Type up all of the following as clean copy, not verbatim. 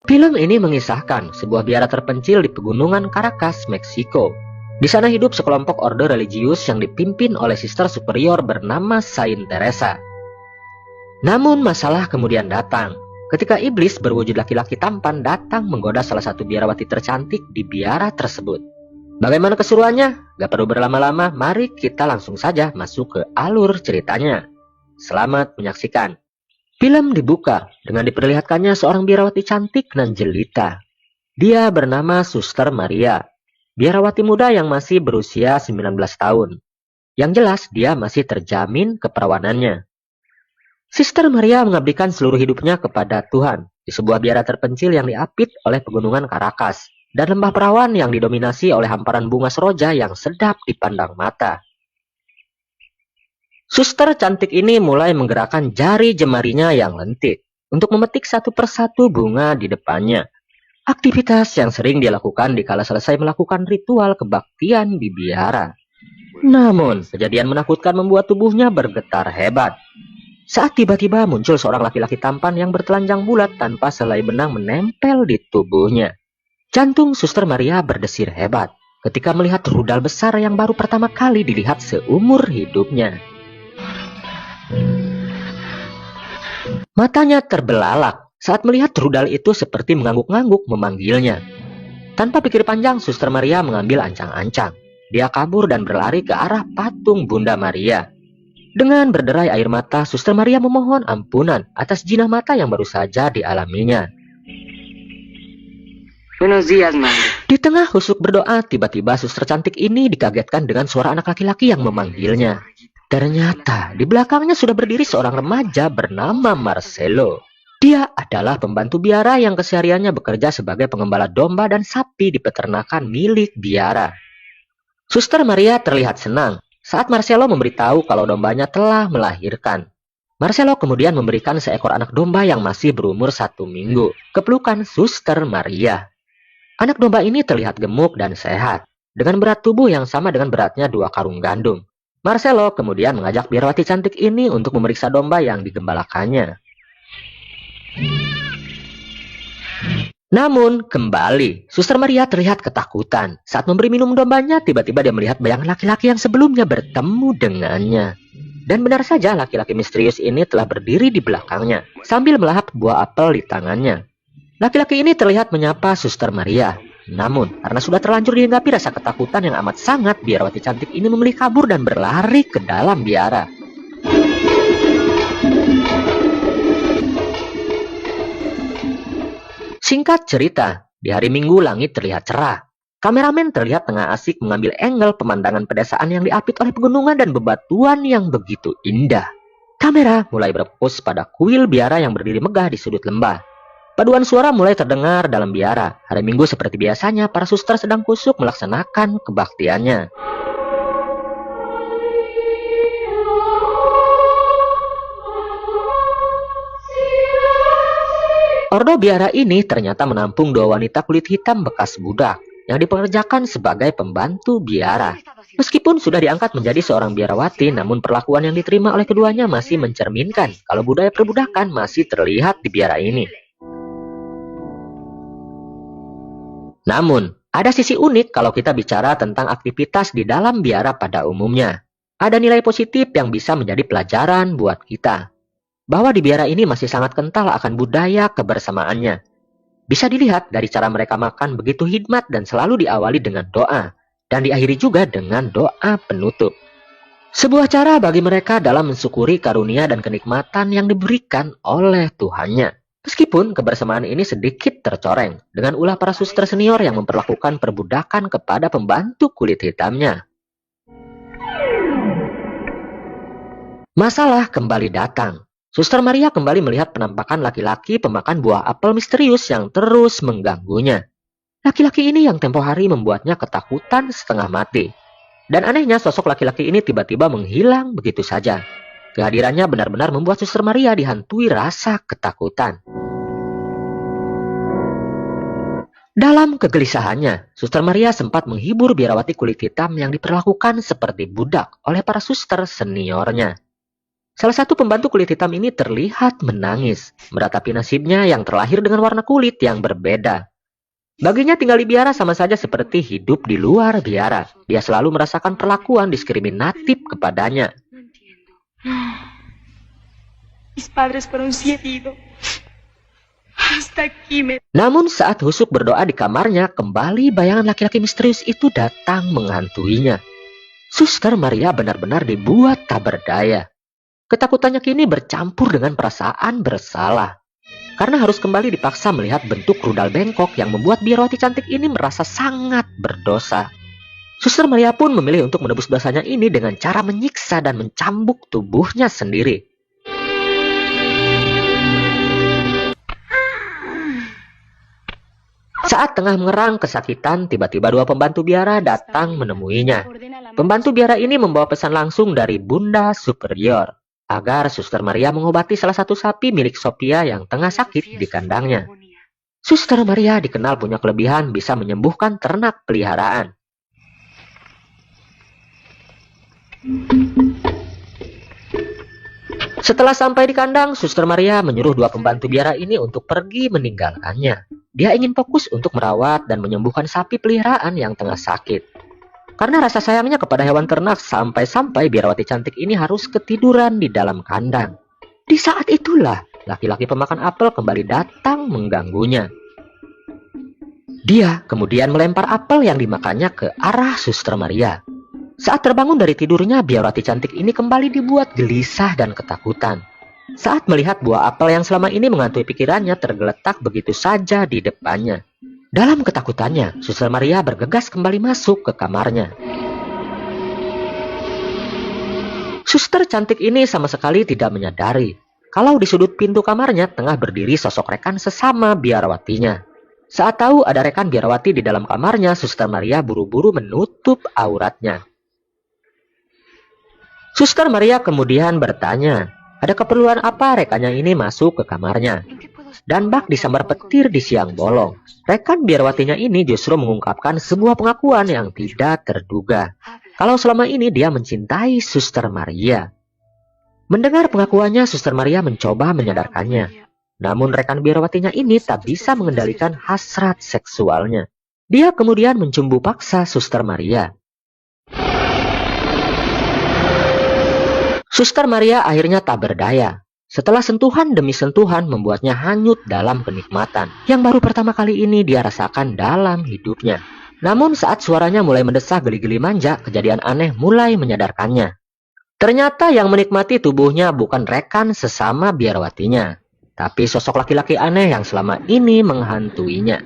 Film ini mengisahkan sebuah biara terpencil di pegunungan Caracas, Meksiko. Di sana hidup sekelompok orde religius yang dipimpin oleh sister superior bernama Saint Teresa. Namun masalah kemudian datang, ketika iblis berwujud laki-laki tampan datang menggoda salah satu biarawati tercantik di biara tersebut. Bagaimana keseruannya? Gak perlu berlama-lama, mari kita langsung saja masuk ke alur ceritanya. Selamat menyaksikan. Film dibuka dengan diperlihatkannya seorang biarawati cantik dan jelita. Dia bernama Suster Maria, biarawati muda yang masih berusia 19 tahun. Yang jelas dia masih terjamin keperawanannya. Suster Maria mengabdikan seluruh hidupnya kepada Tuhan di sebuah biara terpencil yang diapit oleh pegunungan Caracas dan lembah perawan yang didominasi oleh hamparan bunga seroja yang sedap dipandang mata. Suster cantik ini mulai menggerakkan jari jemarinya yang lentik untuk memetik satu persatu bunga di depannya. Aktivitas yang sering dia lakukan dikala selesai melakukan ritual kebaktian di biara. Namun, kejadian menakutkan membuat tubuhnya bergetar hebat. Saat tiba-tiba muncul seorang laki-laki tampan yang bertelanjang bulat tanpa selai benang menempel di tubuhnya. Jantung Suster Maria berdesir hebat ketika melihat rudal besar yang baru pertama kali dilihat seumur hidupnya. Matanya terbelalak saat melihat rudal itu seperti mengangguk-ngangguk memanggilnya. Tanpa pikir panjang, Suster Maria mengambil ancang-ancang. Dia kabur dan berlari ke arah patung Bunda Maria. Dengan berderai air mata, Suster Maria memohon ampunan atas jinah mata yang baru saja dialaminya. Buenos días, madre. Di tengah husuk berdoa, tiba-tiba suster cantik ini dikagetkan dengan suara anak laki-laki yang memanggilnya. Ternyata di belakangnya sudah berdiri seorang remaja bernama Marcelo. Dia adalah pembantu biara yang kesehariannya bekerja sebagai pengembala domba dan sapi di peternakan milik biara. Suster Maria terlihat senang saat Marcelo memberitahu kalau dombanya telah melahirkan. Marcelo kemudian memberikan seekor anak domba yang masih berumur 1 minggu ke pelukan Suster Maria. Anak domba ini terlihat gemuk dan sehat, dengan berat tubuh yang sama dengan beratnya 2 karung gandum. Marcelo kemudian mengajak biarawati cantik ini untuk memeriksa domba yang digembalakannya. Namun, kembali, Suster Maria terlihat ketakutan. Saat memberi minum dombanya, tiba-tiba dia melihat bayangan laki-laki yang sebelumnya bertemu dengannya. Dan benar saja, laki-laki misterius ini telah berdiri di belakangnya, sambil melahap buah apel di tangannya. Laki-laki ini terlihat menyapa Suster Maria. Namun, karena sudah terlanjur dihinggapi rasa ketakutan yang amat sangat, biarawati cantik ini memilih kabur dan berlari ke dalam biara. Singkat cerita, di hari Minggu langit terlihat cerah. Kameramen terlihat tengah asik mengambil angle pemandangan pedesaan yang diapit oleh pegunungan dan bebatuan yang begitu indah. Kamera mulai berfokus pada kuil biara yang berdiri megah di sudut lembah. Paduan suara mulai terdengar dalam biara. Hari Minggu seperti biasanya, para suster sedang kusuk melaksanakan kebaktiannya. Ordo biara ini ternyata menampung 2 wanita kulit hitam bekas budak yang dipekerjakan sebagai pembantu biara. Meskipun sudah diangkat menjadi seorang biarawati, namun perlakuan yang diterima oleh keduanya masih mencerminkan kalau budaya perbudakan masih terlihat di biara ini. Namun, ada sisi unik kalau kita bicara tentang aktivitas di dalam biara pada umumnya. Ada nilai positif yang bisa menjadi pelajaran buat kita. Bahwa di biara ini masih sangat kental akan budaya kebersamaannya. Bisa dilihat dari cara mereka makan begitu hikmat dan selalu diawali dengan doa. Dan diakhiri juga dengan doa penutup. Sebuah cara bagi mereka dalam mensyukuri karunia dan kenikmatan yang diberikan oleh Tuhannya. Meskipun kebersamaan ini sedikit tercoreng dengan ulah para suster senior yang memperlakukan perbudakan kepada pembantu kulit hitamnya. Masalah kembali datang. Suster Maria kembali melihat penampakan laki-laki pemakan buah apel misterius yang terus mengganggunya. Laki-laki ini yang tempo hari membuatnya ketakutan setengah mati. Dan anehnya sosok laki-laki ini tiba-tiba menghilang begitu saja. Kehadirannya benar-benar membuat Suster Maria dihantui rasa ketakutan. Dalam kegelisahannya, Suster Maria sempat menghibur biarawati kulit hitam yang diperlakukan seperti budak oleh para suster seniornya. Salah satu pembantu kulit hitam ini terlihat menangis, meratapi nasibnya yang terlahir dengan warna kulit yang berbeda. Baginya tinggal di biara sama saja seperti hidup di luar biara. Dia selalu merasakan perlakuan diskriminatif kepadanya. Namun saat Husuk berdoa di kamarnya, kembali bayangan laki-laki misterius itu datang menghantuinya. Suster Maria benar-benar dibuat tak berdaya. Ketakutannya kini bercampur dengan perasaan bersalah. Karena harus kembali dipaksa melihat bentuk rudal bengkok yang membuat biarawati cantik ini merasa sangat berdosa. Suster Maria pun memilih untuk menebus dosanya ini dengan cara menyiksa dan mencambuk tubuhnya sendiri. Saat tengah mengerang kesakitan, tiba-tiba dua pembantu biara datang menemuinya. Pembantu biara ini membawa pesan langsung dari Bunda Superior agar Suster Maria mengobati salah satu sapi milik Sophia yang tengah sakit di kandangnya. Suster Maria dikenal punya kelebihan bisa menyembuhkan ternak peliharaan. Setelah sampai di kandang, Suster Maria menyuruh dua pembantu biara ini untuk pergi meninggalkannya. Dia ingin fokus untuk merawat dan menyembuhkan sapi peliharaan yang tengah sakit. Karena rasa sayangnya kepada hewan ternak, sampai-sampai biarawati cantik ini harus ketiduran di dalam kandang. Di saat itulah, laki-laki pemakan apel kembali datang mengganggunya. Dia kemudian melempar apel yang dimakannya ke arah Suster Maria. Saat terbangun dari tidurnya, biarawati cantik ini kembali dibuat gelisah dan ketakutan. Saat melihat buah apel yang selama ini menghantui pikirannya tergeletak begitu saja di depannya. Dalam ketakutannya, Suster Maria bergegas kembali masuk ke kamarnya. Suster cantik ini sama sekali tidak menyadari kalau di sudut pintu kamarnya tengah berdiri sosok rekan sesama biarawatinya. Saat tahu ada rekan biarawati di dalam kamarnya, Suster Maria buru-buru menutup auratnya. Suster Maria kemudian bertanya, ada keperluan apa rekannya ini masuk ke kamarnya? Dan bak disambar petir di siang bolong. Rekan biarawatinya ini justru mengungkapkan sebuah pengakuan yang tidak terduga. Kalau selama ini dia mencintai Suster Maria. Mendengar pengakuannya, Suster Maria mencoba menyadarkannya. Namun rekan biarawatinya ini tak bisa mengendalikan hasrat seksualnya. Dia kemudian mencumbu paksa Suster Maria. Suster Maria akhirnya tak berdaya. Setelah sentuhan demi sentuhan membuatnya hanyut dalam kenikmatan yang baru pertama kali ini dia rasakan dalam hidupnya. Namun saat suaranya mulai mendesah geli-geli manja, kejadian aneh mulai menyadarkannya. Ternyata yang menikmati tubuhnya bukan rekan sesama biarawatinya, tapi sosok laki-laki aneh yang selama ini menghantuinya.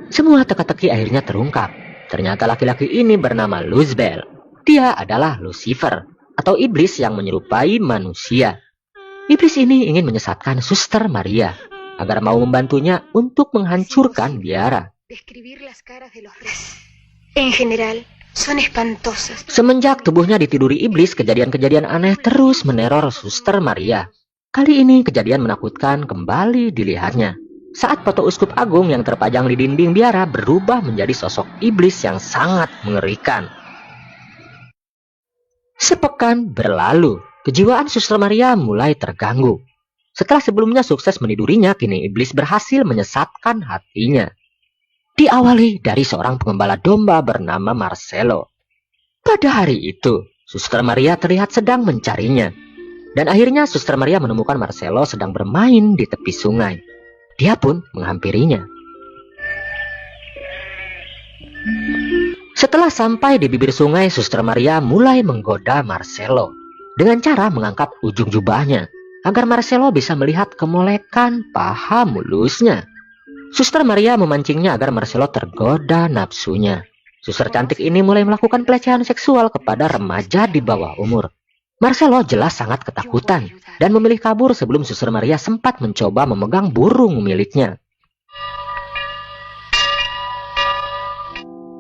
Semua teka-teki akhirnya terungkap. Ternyata laki-laki ini bernama Luzbel. Dia adalah Lucifer atau iblis yang menyerupai manusia. Iblis ini ingin menyesatkan Suster Maria agar mau membantunya untuk menghancurkan biara. Semenjak tubuhnya ditiduri iblis, kejadian-kejadian aneh terus meneror Suster Maria. Kali ini kejadian menakutkan kembali dilihatnya. Saat foto uskup agung yang terpajang di dinding biara berubah menjadi sosok iblis yang sangat mengerikan. Sepekan berlalu. Kejiwaan Suster Maria mulai terganggu. Setelah sebelumnya sukses menidurinya, kini iblis berhasil menyesatkan hatinya. Diawali dari seorang pengembala domba bernama Marcelo. Pada hari itu, Suster Maria terlihat sedang mencarinya. Dan akhirnya Suster Maria menemukan Marcelo sedang bermain di tepi sungai. Dia pun menghampirinya. Setelah sampai di bibir sungai, Suster Maria mulai menggoda Marcelo dengan cara mengangkat ujung jubahnya agar Marcelo bisa melihat kemolekan paha mulusnya. Suster Maria memancingnya agar Marcelo tergoda nafsunya. Suster cantik ini mulai melakukan pelecehan seksual kepada remaja di bawah umur. Marcelo jelas sangat ketakutan dan memilih kabur sebelum Suster Maria sempat mencoba memegang burung miliknya.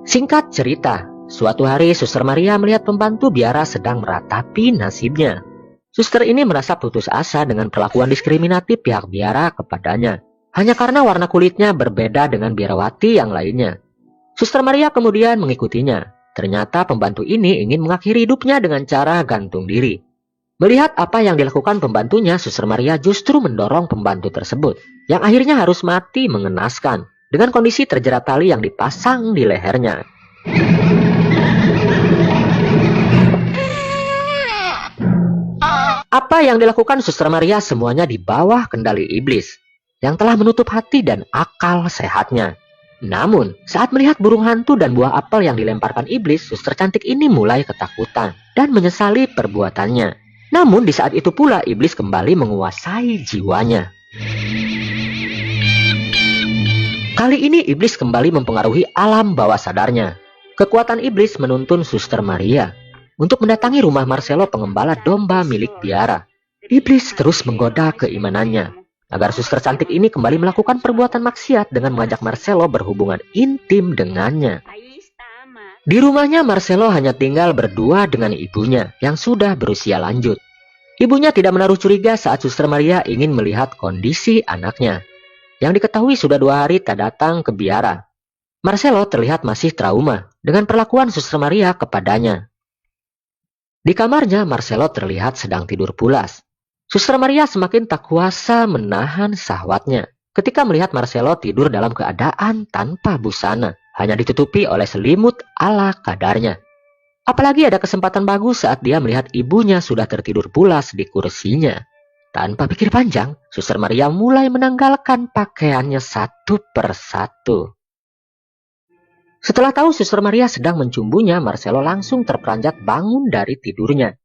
Singkat cerita, suatu hari Suster Maria melihat pembantu biara sedang meratapi nasibnya. Suster ini merasa putus asa dengan perlakuan diskriminatif pihak biara kepadanya, hanya karena warna kulitnya berbeda dengan biarawati yang lainnya. Suster Maria kemudian mengikutinya. Ternyata pembantu ini ingin mengakhiri hidupnya dengan cara gantung diri. Melihat apa yang dilakukan pembantunya, Suster Maria justru mendorong pembantu tersebut, yang akhirnya harus mati mengenaskan, dengan kondisi terjerat tali yang dipasang di lehernya. Apa yang dilakukan Suster Maria semuanya di bawah kendali iblis, yang telah menutup hati dan akal sehatnya. Namun, saat melihat burung hantu dan buah apel yang dilemparkan iblis, suster cantik ini mulai ketakutan dan menyesali perbuatannya. Namun, di saat itu pula iblis kembali menguasai jiwanya. Kali ini iblis kembali mempengaruhi alam bawah sadarnya. Kekuatan iblis menuntun Suster Maria untuk mendatangi rumah Marcelo, pengembala domba milik biara. Iblis terus menggoda keimanannya agar suster cantik ini kembali melakukan perbuatan maksiat dengan mengajak Marcelo berhubungan intim dengannya. Di rumahnya, Marcelo hanya tinggal berdua dengan ibunya yang sudah berusia lanjut. Ibunya tidak menaruh curiga saat Suster Maria ingin melihat kondisi anaknya, yang diketahui sudah 2 hari tak datang ke biara. Marcelo terlihat masih trauma dengan perlakuan Suster Maria kepadanya. Di kamarnya, Marcelo terlihat sedang tidur pulas. Suster Maria semakin tak kuasa menahan syahwatnya ketika melihat Marcelo tidur dalam keadaan tanpa busana, hanya ditutupi oleh selimut ala kadarnya. Apalagi ada kesempatan bagus saat dia melihat ibunya sudah tertidur pulas di kursinya. Tanpa pikir panjang, Suster Maria mulai menanggalkan pakaiannya satu persatu. Setelah tahu Suster Maria sedang mencumbunya, Marcelo langsung terperanjat bangun dari tidurnya.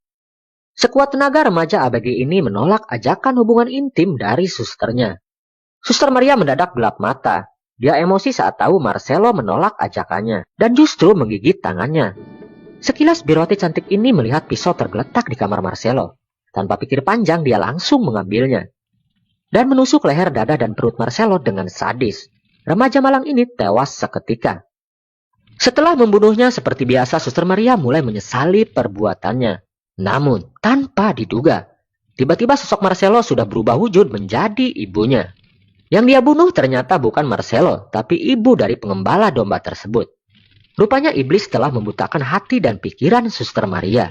Sekuat tenaga remaja ABG ini menolak ajakan hubungan intim dari susternya. Suster Maria mendadak gelap mata. Dia emosi saat tahu Marcelo menolak ajakannya dan justru menggigit tangannya. Sekilas biarwati cantik ini melihat pisau tergeletak di kamar Marcelo. Tanpa pikir panjang, dia langsung mengambilnya dan menusuk leher, dada, dan perut Marcelo dengan sadis. Remaja malang ini tewas seketika. Setelah membunuhnya seperti biasa, Suster Maria mulai menyesali perbuatannya. Namun, tanpa diduga, tiba-tiba sosok Marcelo sudah berubah wujud menjadi ibunya. Yang dia bunuh ternyata bukan Marcelo, tapi ibu dari pengembala domba tersebut. Rupanya iblis telah membutakan hati dan pikiran Suster Maria.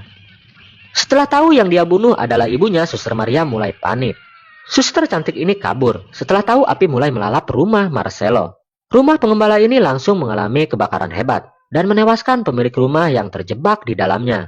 Setelah tahu yang dia bunuh adalah ibunya, Suster Maria mulai panik. Suster cantik ini kabur setelah tahu api mulai melalap rumah Marcelo. Rumah pengembala ini langsung mengalami kebakaran hebat dan menewaskan pemilik rumah yang terjebak di dalamnya.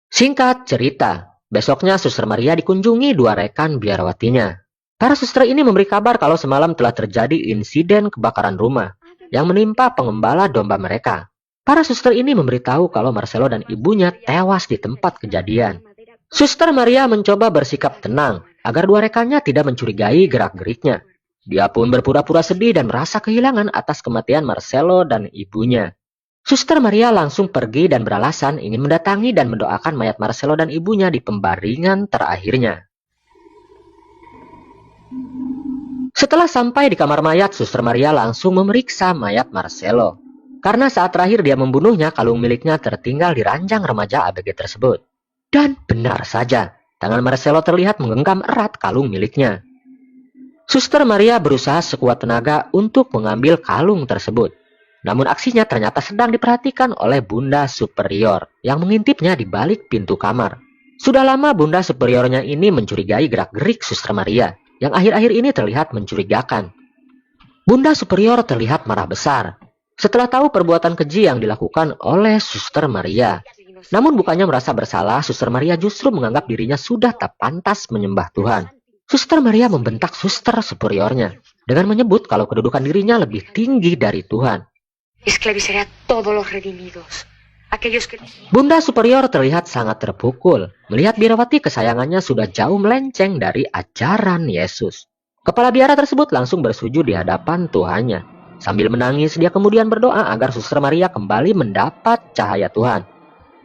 Singkat cerita, besoknya Suster Maria dikunjungi 2 rekan biarawatinya. Para suster ini memberi kabar kalau semalam telah terjadi insiden kebakaran rumah yang menimpa pengembala domba mereka. Para suster ini memberitahu kalau Marcelo dan ibunya tewas di tempat kejadian. Suster Maria mencoba bersikap tenang agar 2 rekannya tidak mencurigai gerak-geriknya. Dia pun berpura-pura sedih dan merasa kehilangan atas kematian Marcelo dan ibunya. Suster Maria langsung pergi dan beralasan ingin mendatangi dan mendoakan mayat Marcelo dan ibunya di pembaringan terakhirnya. Setelah sampai di kamar mayat, Suster Maria langsung memeriksa mayat Marcelo. Karena saat terakhir dia membunuhnya, kalung miliknya tertinggal di ranjang remaja ABG tersebut. Dan benar saja, tangan Marcelo terlihat menggenggam erat kalung miliknya. Suster Maria berusaha sekuat tenaga untuk mengambil kalung tersebut. Namun aksinya ternyata sedang diperhatikan oleh Bunda Superior yang mengintipnya di balik pintu kamar. Sudah lama Bunda Superiornya ini mencurigai gerak-gerik Suster Maria yang akhir-akhir ini terlihat mencurigakan. Bunda Superior terlihat marah besar setelah tahu perbuatan keji yang dilakukan oleh Suster Maria. Namun bukannya merasa bersalah, Suster Maria justru menganggap dirinya sudah tak pantas menyembah Tuhan. Suster Maria membentak Suster Superiornya dengan menyebut kalau kedudukan dirinya lebih tinggi dari Tuhan. Bunda Superior terlihat sangat terpukul melihat biarawati kesayangannya sudah jauh melenceng dari ajaran Yesus. Kepala biara tersebut langsung bersujud di hadapan Tuhannya. Sambil menangis, dia kemudian berdoa agar Suster Maria kembali mendapat cahaya Tuhan.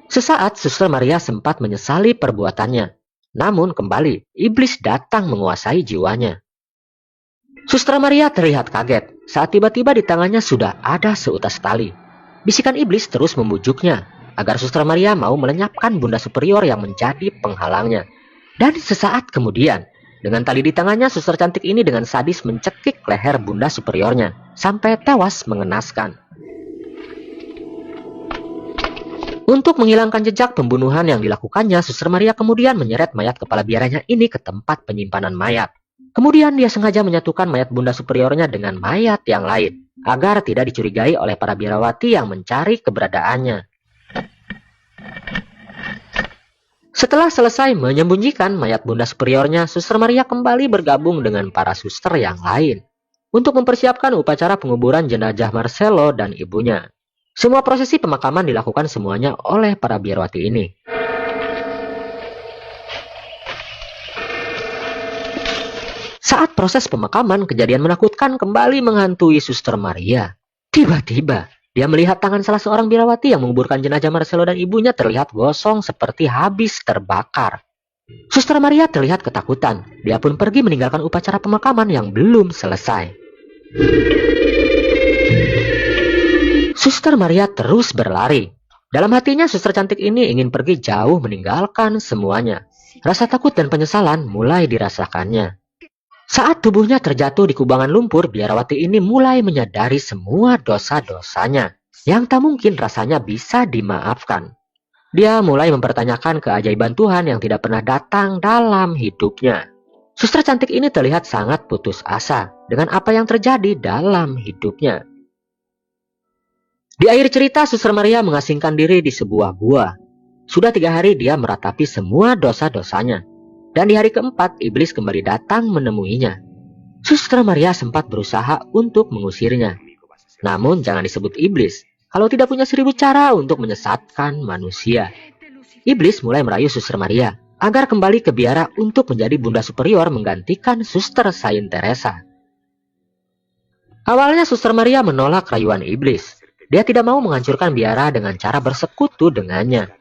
Sesaat Suster Maria sempat menyesali perbuatannya. Namun kembali, iblis datang menguasai jiwanya. Suster Maria terlihat kaget saat tiba-tiba di tangannya sudah ada seutas tali. Bisikan iblis terus membujuknya agar Suster Maria mau melenyapkan Bunda Superior yang menjadi penghalangnya. Dan sesaat kemudian, dengan tali di tangannya, suster cantik ini dengan sadis mencekik leher Bunda Superiornya sampai tewas mengenaskan. Untuk menghilangkan jejak pembunuhan yang dilakukannya, Suster Maria kemudian menyeret mayat kepala biaranya ini ke tempat penyimpanan mayat. Kemudian dia sengaja menyatukan mayat Bunda Superiornya dengan mayat yang lain, agar tidak dicurigai oleh para biarawati yang mencari keberadaannya. Setelah selesai menyembunyikan mayat Bunda Superiornya, Suster Maria kembali bergabung dengan para suster yang lain untuk mempersiapkan upacara penguburan jenazah Marcelo dan ibunya. Semua prosesi pemakaman dilakukan semuanya oleh para biarawati ini. Saat proses pemakaman, kejadian menakutkan kembali menghantui Suster Maria. Tiba-tiba, dia melihat tangan salah seorang biarawati yang menguburkan jenazah Marcelo dan ibunya terlihat gosong seperti habis terbakar. Suster Maria terlihat ketakutan. Dia pun pergi meninggalkan upacara pemakaman yang belum selesai. Suster Maria terus berlari. Dalam hatinya, suster cantik ini ingin pergi jauh meninggalkan semuanya. Rasa takut dan penyesalan mulai dirasakannya. Saat tubuhnya terjatuh di kubangan lumpur, biarawati ini mulai menyadari semua dosa-dosanya yang tak mungkin rasanya bisa dimaafkan. Dia mulai mempertanyakan keajaiban Tuhan yang tidak pernah datang dalam hidupnya. Suster cantik ini terlihat sangat putus asa dengan apa yang terjadi dalam hidupnya. Di akhir cerita, Suster Maria mengasingkan diri di sebuah gua. Sudah 3 hari dia meratapi semua dosa-dosanya. Dan di hari keempat, iblis kembali datang menemuinya. Suster Maria sempat berusaha untuk mengusirnya. Namun jangan disebut iblis kalau tidak punya 1000 cara untuk menyesatkan manusia. Iblis mulai merayu Suster Maria agar kembali ke biara untuk menjadi Bunda Superior menggantikan Suster Saint Teresa. Awalnya Suster Maria menolak rayuan iblis. Dia tidak mau menghancurkan biara dengan cara bersekutu dengannya.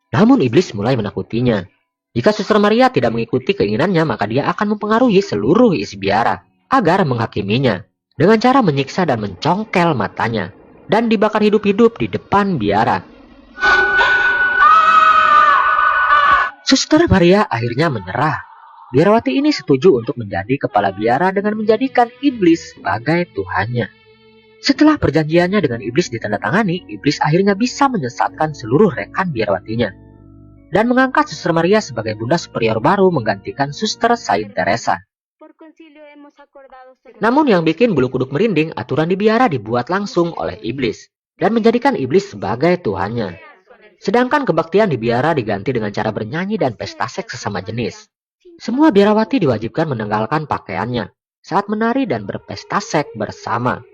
Namun iblis mulai menakutinya. Jika Suster Maria tidak mengikuti keinginannya, maka dia akan mempengaruhi seluruh isi biara agar menghakiminya dengan cara menyiksa dan mencongkel matanya dan dibakar hidup-hidup di depan biara. Suster Maria akhirnya menyerah. Biarawati ini setuju untuk menjadi kepala biara dengan menjadikan iblis sebagai tuhannya. Setelah perjanjiannya dengan iblis ditandatangani, iblis akhirnya bisa menyesatkan seluruh rekan biarawatinya dan mengangkat Suster Maria sebagai Bunda Superior baru menggantikan Suster Saint Teresa. Namun yang bikin bulu kuduk merinding, aturan di biara dibuat langsung oleh iblis dan menjadikan iblis sebagai tuhannya. Sedangkan kebaktian di biara diganti dengan cara bernyanyi dan pesta seks sesama jenis. Semua biarawati diwajibkan menanggalkan pakaiannya saat menari dan berpesta seks bersama.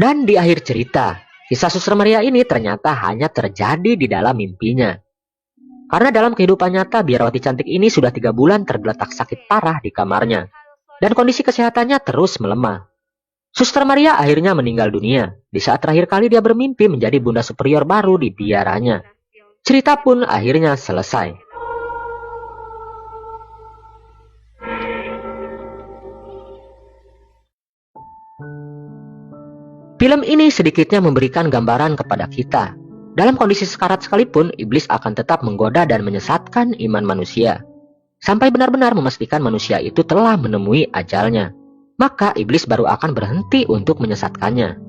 Dan di akhir cerita, kisah Suster Maria ini ternyata hanya terjadi di dalam mimpinya. Karena dalam kehidupan nyata, biarawati cantik ini sudah 3 bulan tergeletak sakit parah di kamarnya. Dan kondisi kesehatannya terus melemah. Suster Maria akhirnya meninggal dunia di saat terakhir kali dia bermimpi menjadi Bunda Superior baru di biaranya. Cerita pun akhirnya selesai. Film ini sedikitnya memberikan gambaran kepada kita. Dalam kondisi sekarat sekalipun, iblis akan tetap menggoda dan menyesatkan iman manusia. Sampai benar-benar memastikan manusia itu telah menemui ajalnya. Maka iblis baru akan berhenti untuk menyesatkannya.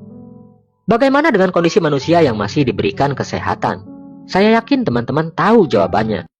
Bagaimana dengan kondisi manusia yang masih diberikan kesehatan? Saya yakin teman-teman tahu jawabannya.